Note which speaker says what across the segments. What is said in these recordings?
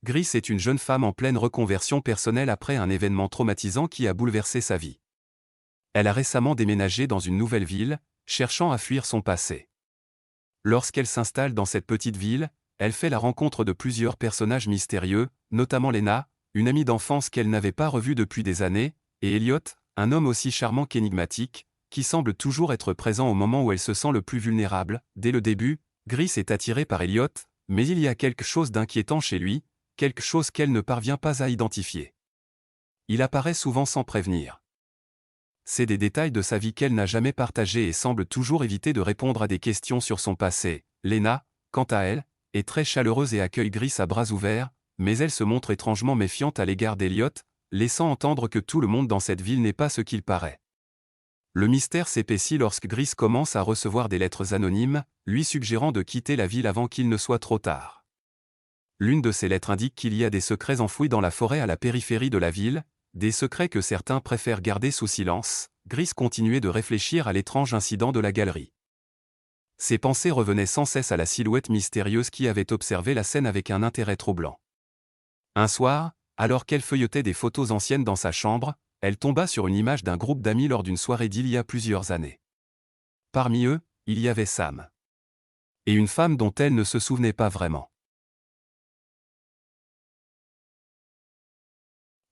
Speaker 1: Gris est une jeune femme en pleine reconversion personnelle après un événement traumatisant qui a bouleversé sa vie. Elle a récemment déménagé dans une nouvelle ville, cherchant à fuir son passé. Lorsqu'elle s'installe dans cette petite ville, elle fait la rencontre de plusieurs personnages mystérieux, notamment Lena, une amie d'enfance qu'elle n'avait pas revue depuis des années, et Elliot, un homme aussi charmant qu'énigmatique, qui semble toujours être présent au moment où elle se sent le plus vulnérable. Dès le début, Gris est attirée par Elliot, mais il y a quelque chose d'inquiétant chez lui, quelque chose qu'elle ne parvient pas à identifier. Il apparaît souvent sans prévenir. C'est des détails de sa vie qu'elle n'a jamais partagés et semble toujours éviter de répondre à des questions sur son passé. Lena, quant à elle, est très chaleureuse et accueille Gris à bras ouverts, mais elle se montre étrangement méfiante à l'égard d'Elliot, laissant entendre que tout le monde dans cette ville n'est pas ce qu'il paraît. Le mystère s'épaissit lorsque Gris commence à recevoir des lettres anonymes, lui suggérant de quitter la ville avant qu'il ne soit trop tard. L'une de ces lettres indique qu'il y a des secrets enfouis dans la forêt à la périphérie de la ville, des secrets que certains préfèrent garder sous silence. Gris continuait de réfléchir à l'étrange incident de la galerie. Ses pensées revenaient sans cesse à la silhouette mystérieuse qui avait observé la scène avec un intérêt troublant. Un soir, alors qu'elle feuilletait des photos anciennes dans sa chambre, elle tomba sur une image d'un groupe d'amis lors d'une soirée d'il y a plusieurs années. Parmi eux, il y avait Sam. Et une femme dont elle ne se souvenait pas vraiment.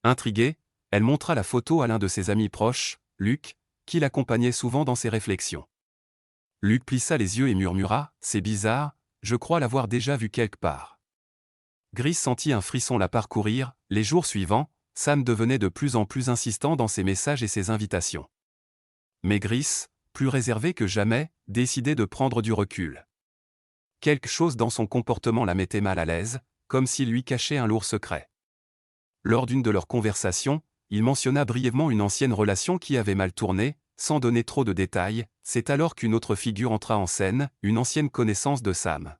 Speaker 1: Intriguée, elle montra la photo à l'un de ses amis proches, Luc, qui l'accompagnait souvent dans ses réflexions. Luc plissa les yeux et murmura « C'est bizarre, je crois l'avoir déjà vu quelque part ». Gris sentit un frisson la parcourir. Les jours suivants, Sam devenait de plus en plus insistant dans ses messages et ses invitations. Mais Gris, plus réservé que jamais, décidait de prendre du recul. Quelque chose dans son comportement la mettait mal à l'aise, comme s'il lui cachait un lourd secret. Lors d'une de leurs conversations, il mentionna brièvement une ancienne relation qui avait mal tourné, sans donner trop de détails. C'est alors qu'une autre figure entra en scène, une ancienne connaissance de Sam.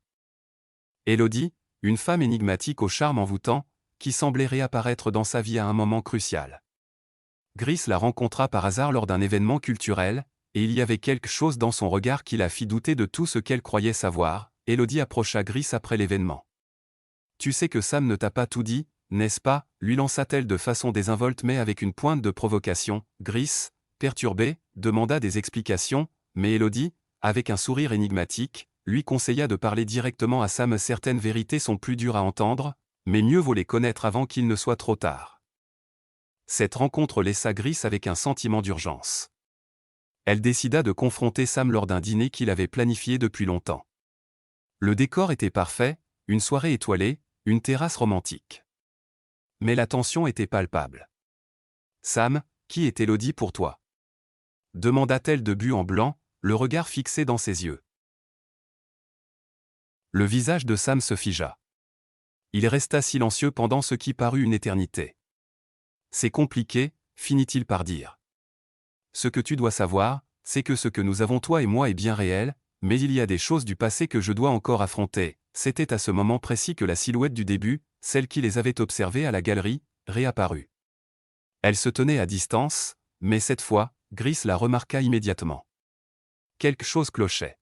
Speaker 1: Elodie, une femme énigmatique au charme envoûtant, qui semblait réapparaître dans sa vie à un moment crucial. Gris la rencontra par hasard lors d'un événement culturel, et il y avait quelque chose dans son regard qui la fit douter de tout ce qu'elle croyait savoir. Elodie approcha Gris après l'événement. « Tu sais que Sam ne t'a pas tout dit, n'est-ce pas ?» lui lança-t-elle de façon désinvolte mais avec une pointe de provocation. Gris, perturbé, demanda des explications, mais Elodie, avec un sourire énigmatique, lui conseilla de parler directement à Sam. Certaines vérités sont plus dures à entendre, mais mieux vaut les connaître avant qu'il ne soit trop tard. Cette rencontre laissa Gris avec un sentiment d'urgence. Elle décida de confronter Sam lors d'un dîner qu'il avait planifié depuis longtemps. Le décor était parfait, une soirée étoilée, une terrasse romantique. Mais la tension était palpable. « Sam, qui est Elodie pour toi ?» demanda-t-elle de but en blanc, le regard fixé dans ses yeux. Le visage de Sam se figea. Il resta silencieux pendant ce qui parut une éternité. « C'est compliqué, finit-il par dire. Ce que tu dois savoir, c'est que ce que nous avons toi et moi est bien réel, mais il y a des choses du passé que je dois encore affronter. » C'était à ce moment précis que la silhouette du début, celle qui les avait observés à la galerie, réapparut. Elle se tenait à distance, mais cette fois, Gris la remarqua immédiatement. Quelque chose clochait.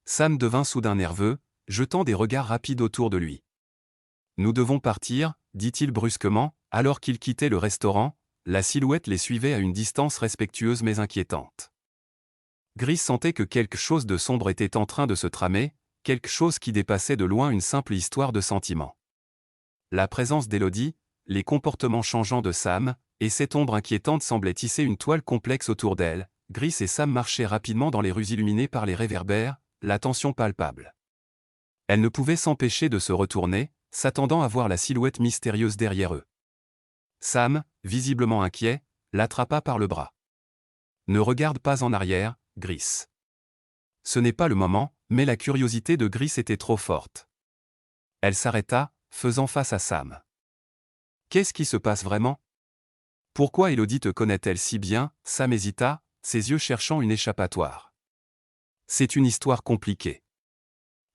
Speaker 1: Sam devint soudain nerveux, jetant des regards rapides autour de lui. « Nous devons partir, » dit-il brusquement, alors qu'il quittait le restaurant. La silhouette les suivait à une distance respectueuse mais inquiétante. Gris sentait que quelque chose de sombre était en train de se tramer, quelque chose qui dépassait de loin une simple histoire de sentiments. La présence d'Elodie, les comportements changeants de Sam, et cette ombre inquiétante semblaient tisser une toile complexe autour d'elle. Gris et Sam marchaient rapidement dans les rues illuminées par les réverbères, la tension palpable. Elle ne pouvait s'empêcher de se retourner, s'attendant à voir la silhouette mystérieuse derrière eux. Sam, visiblement inquiet, l'attrapa par le bras. « Ne regarde pas en arrière, Gris. » Ce n'est pas le moment, mais la curiosité de Gris était trop forte. Elle s'arrêta, faisant face à Sam. « Qu'est-ce qui se passe vraiment ? Pourquoi Elodie te connaît-elle si bien ?» Sam hésita, ses yeux cherchant une échappatoire. « C'est une histoire compliquée.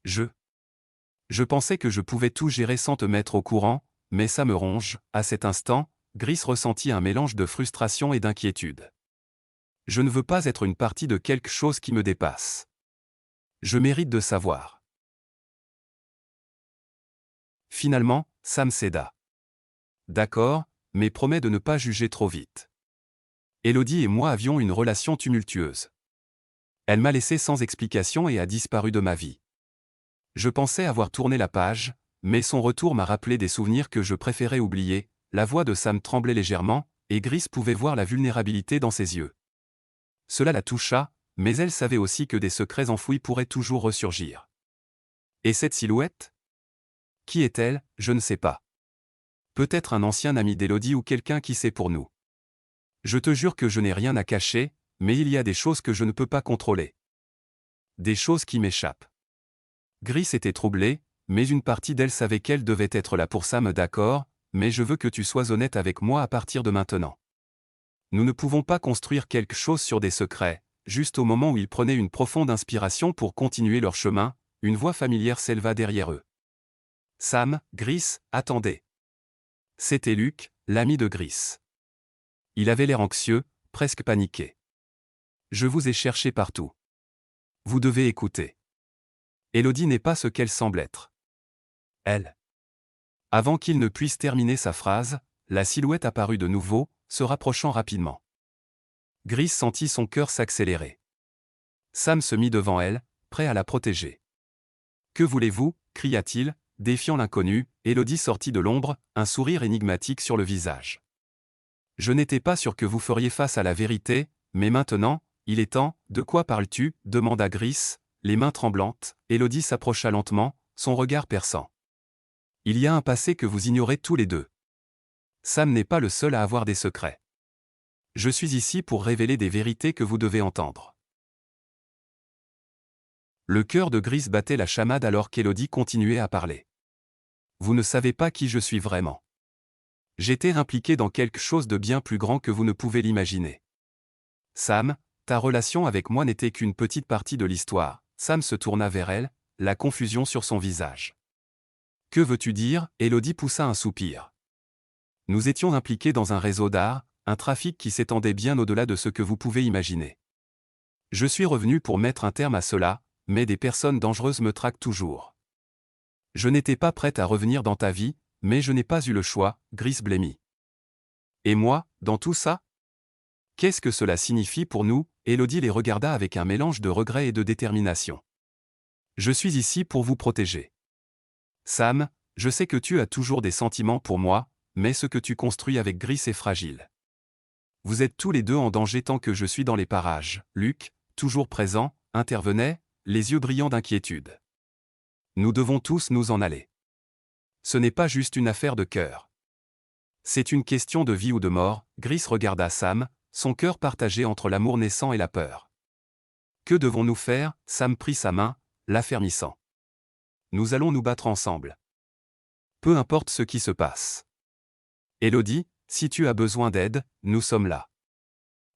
Speaker 1: Je pensais que je pouvais tout gérer sans te mettre au courant, mais ça me ronge. » À cet instant, Gris ressentit un mélange de frustration et d'inquiétude. « Je ne veux pas être une partie de quelque chose qui me dépasse. Je mérite de savoir. » Finalement, Sam céda. D'accord, mais promets de ne pas juger trop vite. Elodie et moi avions une relation tumultueuse. Elle m'a laissé sans explication et a disparu de ma vie. Je pensais avoir tourné la page, mais son retour m'a rappelé des souvenirs que je préférais oublier. La voix de Sam tremblait légèrement, et Gris pouvait voir la vulnérabilité dans ses yeux. Cela la toucha, mais elle savait aussi que des secrets enfouis pourraient toujours ressurgir. Et cette silhouette? Qui est-elle? Je ne sais pas. Peut-être un ancien ami d'Élodie ou quelqu'un qui sait pour nous. Je te jure que je n'ai rien à cacher, mais il y a des choses que je ne peux pas contrôler. Des choses qui m'échappent. Gris était troublée, mais une partie d'elle savait qu'elle devait être là pour Sam. D'accord, mais je veux que tu sois honnête avec moi à partir de maintenant. Nous ne pouvons pas construire quelque chose sur des secrets. Juste au moment où ils prenaient une profonde inspiration pour continuer leur chemin, une voix familière s'éleva derrière eux. Sam, Gris, attendez. C'était Luc, l'ami de Gris. Il avait l'air anxieux, presque paniqué. Je vous ai cherché partout. Vous devez écouter. Élodie n'est pas ce qu'elle semble être. Elle. Avant qu'il ne puisse terminer sa phrase, la silhouette apparut de nouveau, se rapprochant rapidement. Gris sentit son cœur s'accélérer. Sam se mit devant elle, prêt à la protéger. Que voulez-vous? Cria-t-il, défiant l'inconnu. Élodie sortit de l'ombre, un sourire énigmatique sur le visage. Je n'étais pas sûr que vous feriez face à la vérité, mais maintenant, il est temps. De quoi parles-tu? Demanda Gris, les mains tremblantes. Élodie s'approcha lentement, son regard perçant. Il y a un passé que vous ignorez tous les deux. Sam n'est pas le seul à avoir des secrets. Je suis ici pour révéler des vérités que vous devez entendre. Le cœur de Gris battait la chamade alors qu'Élodie continuait à parler. Vous ne savez pas qui je suis vraiment. J'étais impliqué dans quelque chose de bien plus grand que vous ne pouvez l'imaginer. Sam, ta relation avec moi n'était qu'une petite partie de l'histoire. Sam se tourna vers elle, la confusion sur son visage. Que veux-tu dire? Élodie poussa un soupir. Nous étions impliqués dans un réseau d'art, un trafic qui s'étendait bien au-delà de ce que vous pouvez imaginer. Je suis revenu pour mettre un terme à cela, mais des personnes dangereuses me traquent toujours. Je n'étais pas prête à revenir dans ta vie, mais je n'ai pas eu le choix, Gris blêmit. Et moi, dans tout ça? Qu'est-ce que cela signifie pour nous? Élodie les regarda avec un mélange de regret et de détermination. Je suis ici pour vous protéger. Sam, je sais que tu as toujours des sentiments pour moi, mais ce que tu construis avec Gris est fragile. Vous êtes tous les deux en danger tant que je suis dans les parages. Luc, toujours présent, intervenait, les yeux brillants d'inquiétude. Nous devons tous nous en aller. Ce n'est pas juste une affaire de cœur. C'est une question de vie ou de mort. Gris regarda Sam, son cœur partagé entre l'amour naissant et la peur. Que devons-nous faire? Sam prit sa main, l'affermissant. Nous allons nous battre ensemble. Peu importe ce qui se passe. Élodie, si tu as besoin d'aide, nous sommes là.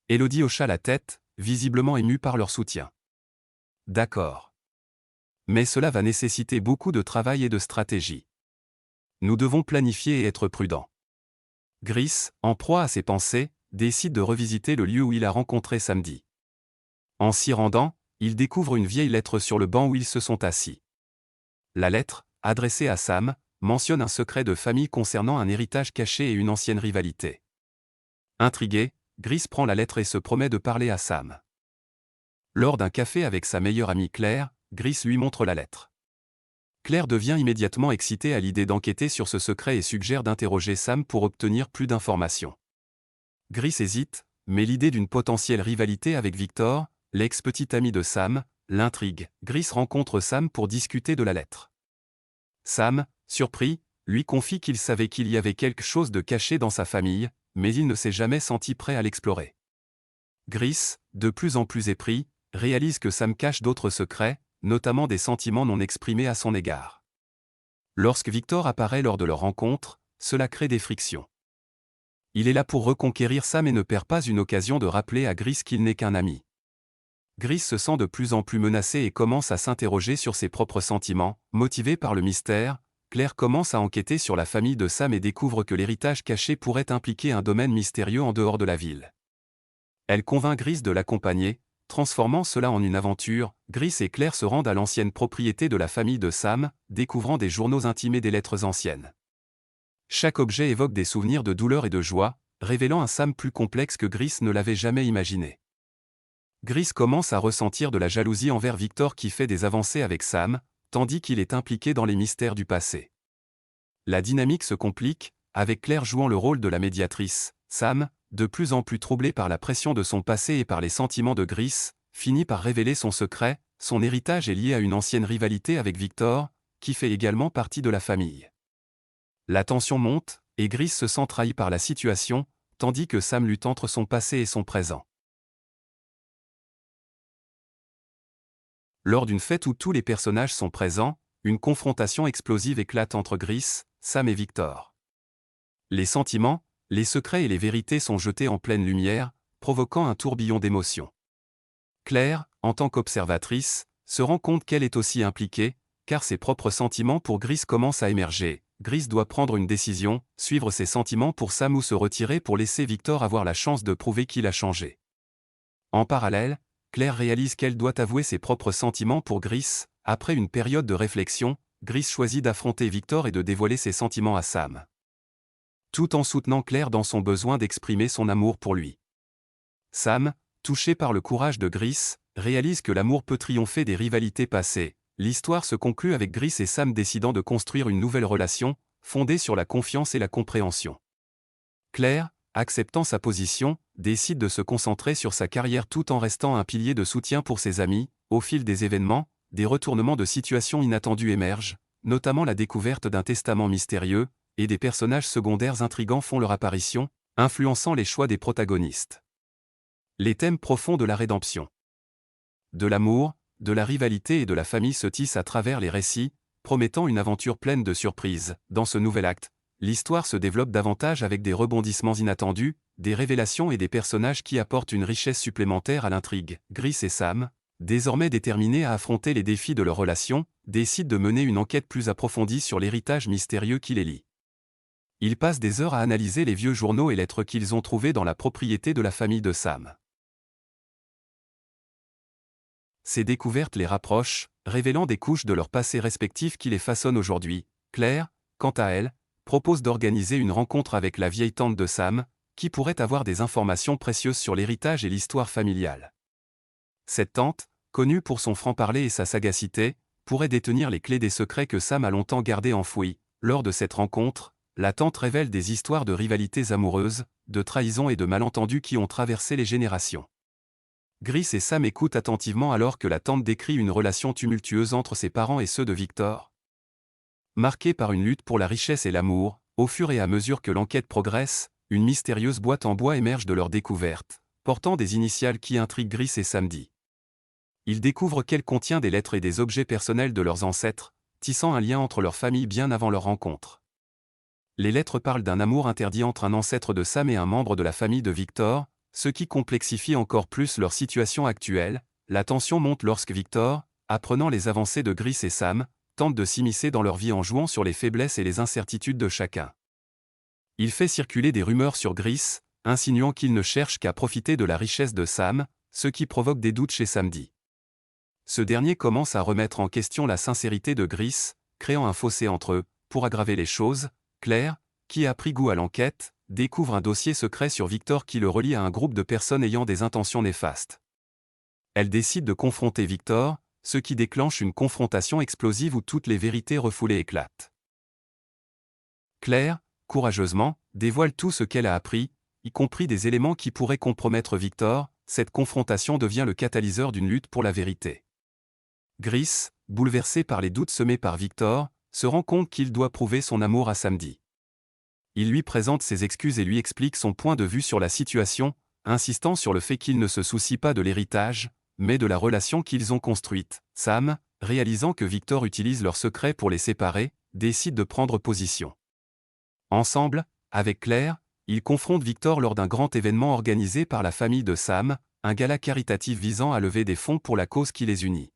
Speaker 1: Élodie hocha la tête, visiblement émue par leur soutien. D'accord. Mais cela va nécessiter beaucoup de travail et de stratégie. Nous devons planifier et être prudents. Gris, en proie à ses pensées, décide de revisiter le lieu où il a rencontré samedi. En s'y rendant, il découvre une vieille lettre sur le banc où ils se sont assis. La lettre, adressée à Sam, mentionne un secret de famille concernant un héritage caché et une ancienne rivalité. Intrigué, Gris prend la lettre et se promet de parler à Sam. Lors d'un café avec sa meilleure amie Claire, Gris lui montre la lettre. Claire devient immédiatement excitée à l'idée d'enquêter sur ce secret et suggère d'interroger Sam pour obtenir plus d'informations. Gris hésite, mais l'idée d'une potentielle rivalité avec Victor, l'ex-petit ami de Sam, l'intrigue. Gris rencontre Sam pour discuter de la lettre. Sam, surpris, lui confie qu'il savait qu'il y avait quelque chose de caché dans sa famille, mais il ne s'est jamais senti prêt à l'explorer. Gris, de plus en plus épris, réalise que Sam cache d'autres secrets, notamment des sentiments non exprimés à son égard. Lorsque Victor apparaît lors de leur rencontre, cela crée des frictions. Il est là pour reconquérir Sam et ne perd pas une occasion de rappeler à Gris qu'il n'est qu'un ami. Gris se sent de plus en plus menacé et commence à s'interroger sur ses propres sentiments. Motivé par le mystère, Claire commence à enquêter sur la famille de Sam et découvre que l'héritage caché pourrait impliquer un domaine mystérieux en dehors de la ville. Elle convainc Gris de l'accompagner, transformant cela en une aventure. Gris et Claire se rendent à l'ancienne propriété de la famille de Sam, découvrant des journaux intimes et des lettres anciennes. Chaque objet évoque des souvenirs de douleur et de joie, révélant un Sam plus complexe que Gris ne l'avait jamais imaginé. Gris commence à ressentir de la jalousie envers Victor qui fait des avancées avec Sam, tandis qu'il est impliqué dans les mystères du passé. La dynamique se complique, avec Claire jouant le rôle de la médiatrice. Sam, de plus en plus troublé par la pression de son passé et par les sentiments de Gris, finit par révéler son secret. Son héritage est lié à une ancienne rivalité avec Victor, qui fait également partie de la famille. La tension monte, et Gris se sent trahi par la situation, tandis que Sam lutte entre son passé et son présent. Lors d'une fête où tous les personnages sont présents, une confrontation explosive éclate entre Gris, Sam et Victor. Les sentiments, les secrets et les vérités sont jetés en pleine lumière, provoquant un tourbillon d'émotions. Claire, en tant qu'observatrice, se rend compte qu'elle est aussi impliquée, car ses propres sentiments pour Gris commencent à émerger. Gris doit prendre une décision, suivre ses sentiments pour Sam ou se retirer pour laisser Victor avoir la chance de prouver qu'il a changé. En parallèle, Claire réalise qu'elle doit avouer ses propres sentiments pour Gris. Après une période de réflexion, Gris choisit d'affronter Victor et de dévoiler ses sentiments à Sam, tout en soutenant Claire dans son besoin d'exprimer son amour pour lui. Sam, touché par le courage de Gris, réalise que l'amour peut triompher des rivalités passées. L'histoire se conclut avec Gris et Sam décidant de construire une nouvelle relation, fondée sur la confiance et la compréhension. Claire, acceptant sa position, décide de se concentrer sur sa carrière tout en restant un pilier de soutien pour ses amis. Au fil des événements, des retournements de situation inattendus émergent, notamment la découverte d'un testament mystérieux, et des personnages secondaires intrigants font leur apparition, influençant les choix des protagonistes. Les thèmes profonds de la rédemption, de l'amour, de la rivalité et de la famille se tissent à travers les récits, promettant une aventure pleine de surprises. Dans ce nouvel acte, l'histoire se développe davantage avec des rebondissements inattendus, des révélations et des personnages qui apportent une richesse supplémentaire à l'intrigue. Gris et Sam, désormais déterminés à affronter les défis de leur relation, décident de mener une enquête plus approfondie sur l'héritage mystérieux qui les lie. Ils passent des heures à analyser les vieux journaux et lettres qu'ils ont trouvés dans la propriété de la famille de Sam. Ces découvertes les rapprochent, révélant des couches de leur passé respectif qui les façonnent aujourd'hui. Claire, quant à elle, propose d'organiser une rencontre avec la vieille tante de Sam, qui pourrait avoir des informations précieuses sur l'héritage et l'histoire familiale. Cette tante, connue pour son franc-parler et sa sagacité, pourrait détenir les clés des secrets que Sam a longtemps gardés enfouis. Lors de cette rencontre, la tante révèle des histoires de rivalités amoureuses, de trahisons et de malentendus qui ont traversé les générations. Gris et Sam écoutent attentivement alors que la tante décrit une relation tumultueuse entre ses parents et ceux de Victor. Marquée par une lutte pour la richesse et l'amour, au fur et à mesure que l'enquête progresse, une mystérieuse boîte en bois émerge de leur découverte, portant des initiales qui intriguent Gris et Sam. Ils découvrent qu'elle contient des lettres et des objets personnels de leurs ancêtres, tissant un lien entre leurs familles bien avant leur rencontre. Les lettres parlent d'un amour interdit entre un ancêtre de Sam et un membre de la famille de Victor, ce qui complexifie encore plus leur situation actuelle. La tension monte lorsque Victor, apprenant les avancées de Gris et Sam, tente de s'immiscer dans leur vie en jouant sur les faiblesses et les incertitudes de chacun. Il fait circuler des rumeurs sur Gris, insinuant qu'il ne cherche qu'à profiter de la richesse de Sam, ce qui provoque des doutes chez Sam. Ce dernier commence à remettre en question la sincérité de Gris, créant un fossé entre eux. Pour aggraver les choses, Claire, qui a pris goût à l'enquête, découvre un dossier secret sur Victor qui le relie à un groupe de personnes ayant des intentions néfastes. Elle décide de confronter Victor, ce qui déclenche une confrontation explosive où toutes les vérités refoulées éclatent. Claire, courageusement, dévoile tout ce qu'elle a appris, y compris des éléments qui pourraient compromettre Victor. Cette confrontation devient le catalyseur d'une lutte pour la vérité. Gris, bouleversé par les doutes semés par Victor, se rend compte qu'il doit prouver son amour à Sam. Il lui présente ses excuses et lui explique son point de vue sur la situation, insistant sur le fait qu'il ne se soucie pas de l'héritage, mais de la relation qu'ils ont construite. Sam, réalisant que Victor utilise leurs secrets pour les séparer, décide de prendre position. Ensemble, avec Claire, ils confrontent Victor lors d'un grand événement organisé par la famille de Sam, un gala caritatif visant à lever des fonds pour la cause qui les unit.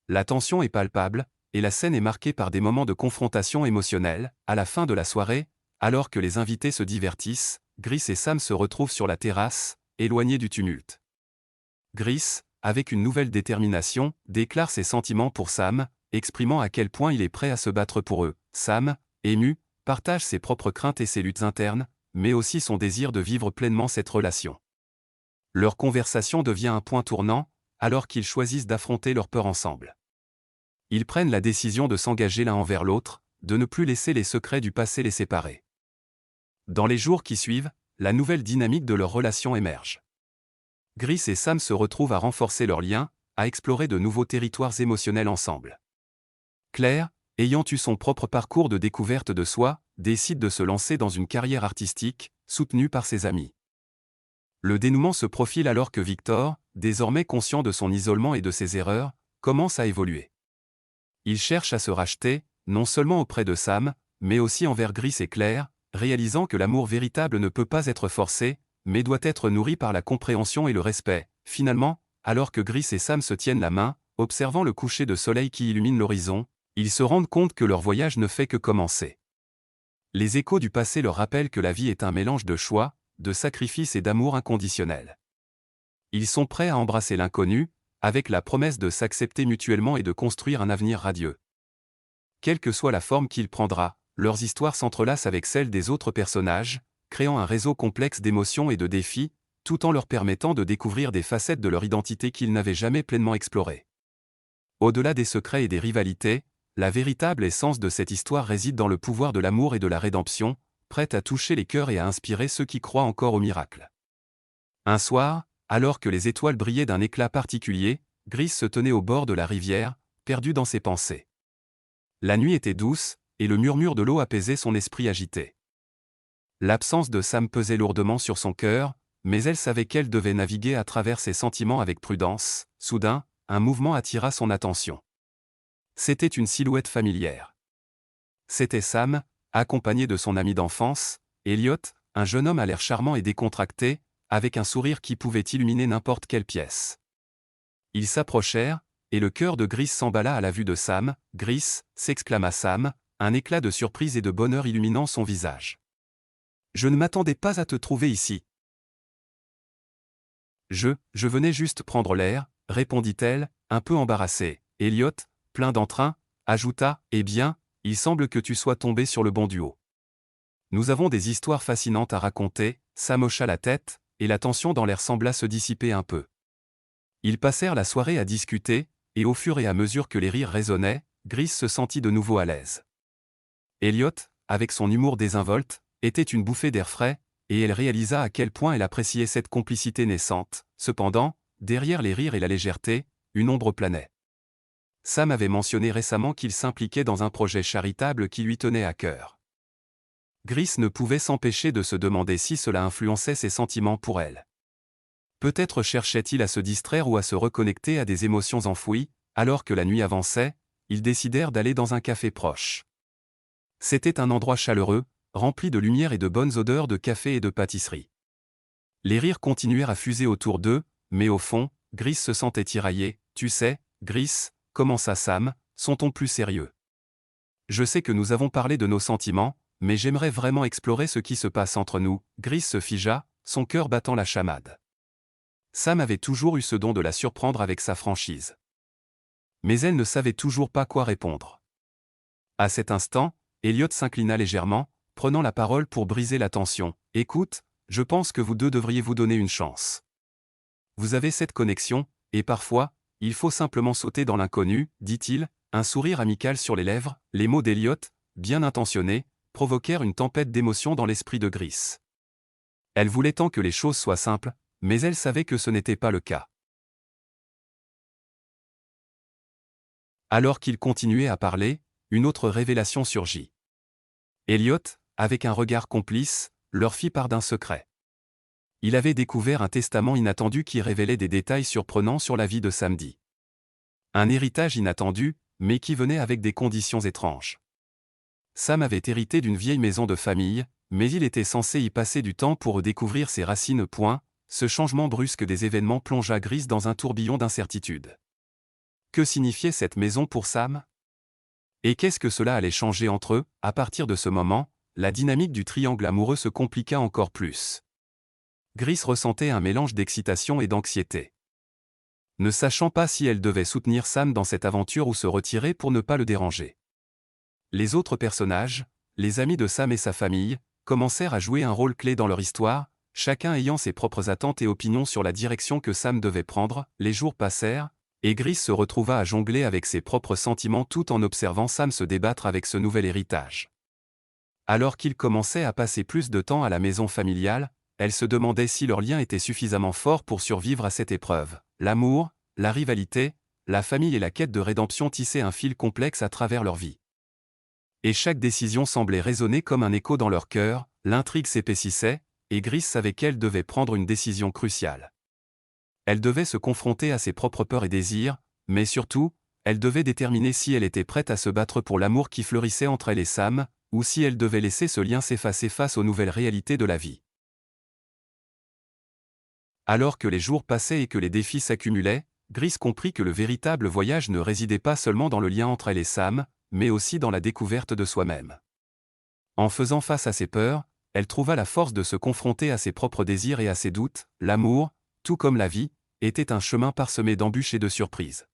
Speaker 1: La tension est palpable, et la scène est marquée par des moments de confrontation émotionnelle. À la fin de la soirée, alors que les invités se divertissent, Gris et Sam se retrouvent sur la terrasse, éloignés du tumulte. Gris, avec une nouvelle détermination, déclare ses sentiments pour Sam, exprimant à quel point il est prêt à se battre pour eux. Sam, ému, partage ses propres craintes et ses luttes internes, mais aussi son désir de vivre pleinement cette relation. Leur conversation devient un point tournant, alors qu'ils choisissent d'affronter leurs peurs ensemble. Ils prennent la décision de s'engager l'un envers l'autre, de ne plus laisser les secrets du passé les séparer. Dans les jours qui suivent, la nouvelle dynamique de leur relation émerge. Gris et Sam se retrouvent à renforcer leur lien, à explorer de nouveaux territoires émotionnels ensemble. Claire, ayant eu son propre parcours de découverte de soi, décide de se lancer dans une carrière artistique, soutenue par ses amis. Le dénouement se profile alors que Victor, désormais conscient de son isolement et de ses erreurs, commence à évoluer. Il cherche à se racheter, non seulement auprès de Sam, mais aussi envers Gris et Claire, réalisant que l'amour véritable ne peut pas être forcé, mais doit être nourri par la compréhension et le respect. Finalement, alors que Gris et Sam se tiennent la main, observant le coucher de soleil qui illumine l'horizon, ils se rendent compte que leur voyage ne fait que commencer. Les échos du passé leur rappellent que la vie est un mélange de choix, de sacrifices et d'amour inconditionnel. Ils sont prêts à embrasser l'inconnu, avec la promesse de s'accepter mutuellement et de construire un avenir radieux. Quelle que soit la forme qu'il prendra, leurs histoires s'entrelacent avec celles des autres personnages, créant un réseau complexe d'émotions et de défis, tout en leur permettant de découvrir des facettes de leur identité qu'ils n'avaient jamais pleinement explorées. Au-delà des secrets et des rivalités, la véritable essence de cette histoire réside dans le pouvoir de l'amour et de la rédemption, prête à toucher les cœurs et à inspirer ceux qui croient encore au miracle. Un soir, alors que les étoiles brillaient d'un éclat particulier, Gris se tenait au bord de la rivière, perdu dans ses pensées. La nuit était douce, et le murmure de l'eau apaisait son esprit agité. L'absence de Sam pesait lourdement sur son cœur, mais elle savait qu'elle devait naviguer à travers ses sentiments avec prudence. Soudain, un mouvement attira son attention. C'était une silhouette familière. C'était Sam, accompagné de son ami d'enfance, Elliot, un jeune homme à l'air charmant et décontracté, avec un sourire qui pouvait illuminer n'importe quelle pièce. Ils s'approchèrent, et le cœur de Gris s'emballa à la vue de Sam. « Gris !» s'exclama Sam, un éclat de surprise et de bonheur illuminant son visage. « Je ne m'attendais pas à te trouver ici. »« Je venais juste prendre l'air, » répondit-elle, un peu embarrassée. Elliot, plein d'entrain, ajouta, « Eh bien, il semble que tu sois tombé sur le bon duo. Nous avons des histoires fascinantes à raconter. » Sam hocha la tête, et la tension dans l'air sembla se dissiper un peu. Ils passèrent la soirée à discuter, et au fur et à mesure que les rires résonnaient, Gris se sentit de nouveau à l'aise. Elliot, avec son humour désinvolte, était une bouffée d'air frais, et elle réalisa à quel point elle appréciait cette complicité naissante. Cependant, derrière les rires et la légèreté, une ombre planait. Sam avait mentionné récemment qu'il s'impliquait dans un projet charitable qui lui tenait à cœur. Gris ne pouvait s'empêcher de se demander si cela influençait ses sentiments pour elle. Peut-être cherchait-il à se distraire ou à se reconnecter à des émotions enfouies. Alors que la nuit avançait, ils décidèrent d'aller dans un café proche. C'était un endroit chaleureux, rempli de lumière et de bonnes odeurs de café et de pâtisserie. Les rires continuèrent à fuser autour d'eux, mais au fond, Gris se sentait tiraillé. « Tu sais, Gris, » commença Sam, son ton plus sérieux. « Je sais que nous avons parlé de nos sentiments, mais j'aimerais vraiment explorer ce qui se passe entre nous. » Gris se figea, son cœur battant la chamade. Sam avait toujours eu ce don de la surprendre avec sa franchise. Mais elle ne savait toujours pas quoi répondre. À cet instant, Elliot s'inclina légèrement, prenant la parole pour briser la tension. « Écoute, je pense que vous deux devriez vous donner une chance. Vous avez cette connexion, et parfois, il faut simplement sauter dans l'inconnu, » dit-il, un sourire amical sur les lèvres. Les mots d'Elliot, bien intentionnés, provoquèrent une tempête d'émotions dans l'esprit de Gris. Elle voulait tant que les choses soient simples, mais elle savait que ce n'était pas le cas. Alors qu'ils continuaient à parler, une autre révélation surgit. Elliot, avec un regard complice, leur fit part d'un secret. Il avait découvert un testament inattendu qui révélait des détails surprenants sur la vie de Samedi. Un héritage inattendu, mais qui venait avec des conditions étranges. Sam avait hérité d'une vieille maison de famille, mais il était censé y passer du temps pour redécouvrir ses racines. Ce changement brusque des événements plongea Gris dans un tourbillon d'incertitude. Que signifiait cette maison pour Sam? Et qu'est-ce que cela allait changer entre eux? À partir de ce moment, la dynamique du triangle amoureux se compliqua encore plus. Gris ressentait un mélange d'excitation et d'anxiété. Ne sachant pas si elle devait soutenir Sam dans cette aventure ou se retirer pour ne pas le déranger. Les autres personnages, les amis de Sam et sa famille commencèrent à jouer un rôle clé dans leur histoire, chacun ayant ses propres attentes et opinions sur la direction que Sam devait prendre. Les jours passèrent, et Gris se retrouva à jongler avec ses propres sentiments tout en observant Sam se débattre avec ce nouvel héritage. Alors qu'il commençait à passer plus de temps à la maison familiale, elle se demandait si leur lien était suffisamment fort pour survivre à cette épreuve. L'amour, la rivalité, la famille et la quête de rédemption tissaient un fil complexe à travers leur vie. Et chaque décision semblait résonner comme un écho dans leur cœur, l'intrigue s'épaississait, et Gris savait qu'elle devait prendre une décision cruciale. Elle devait se confronter à ses propres peurs et désirs, mais surtout, elle devait déterminer si elle était prête à se battre pour l'amour qui fleurissait entre elle et Sam, ou si elle devait laisser ce lien s'effacer face aux nouvelles réalités de la vie. Alors que les jours passaient et que les défis s'accumulaient, Gris comprit que le véritable voyage ne résidait pas seulement dans le lien entre elle et Sam, mais aussi dans la découverte de soi-même. En faisant face à ses peurs, elle trouva la force de se confronter à ses propres désirs et à ses doutes. L'amour, tout comme la vie, était un chemin parsemé d'embûches et de surprises.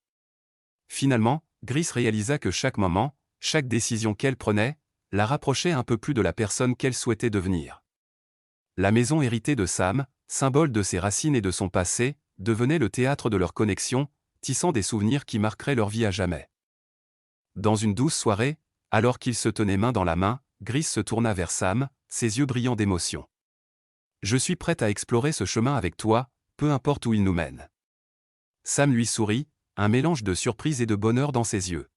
Speaker 1: Finalement, Gris réalisa que chaque moment, chaque décision qu'elle prenait, la rapprochait un peu plus de la personne qu'elle souhaitait devenir. La maison héritée de Sam, symbole de ses racines et de son passé, devenait le théâtre de leur connexion, tissant des souvenirs qui marqueraient leur vie à jamais. Dans une douce soirée, alors qu'ils se tenaient main dans la main, Gris se tourna vers Sam, ses yeux brillants d'émotion. « Je suis prête à explorer ce chemin avec toi, peu importe où il nous mène. » Sam lui sourit, un mélange de surprise et de bonheur dans ses yeux.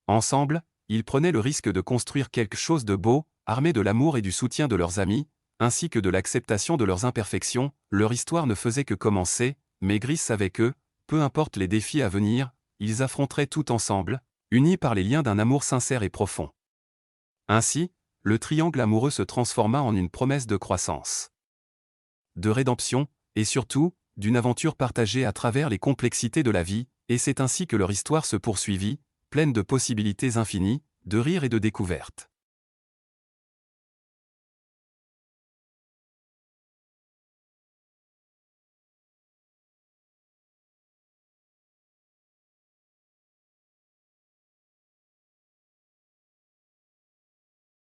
Speaker 1: Ensemble, ils prenaient le risque de construire quelque chose de beau, armés de l'amour et du soutien de leurs amis, ainsi que de l'acceptation de leurs imperfections. Leur histoire ne faisait que commencer, mais Gris savait que, peu importe les défis à venir, ils affronteraient tout ensemble, unis par les liens d'un amour sincère et profond. Ainsi, le triangle amoureux se transforma en une promesse de croissance, de rédemption, et surtout, d'une aventure partagée à travers les complexités de la vie, et c'est ainsi que leur histoire se poursuivit, pleine de possibilités infinies, de rires et de découvertes.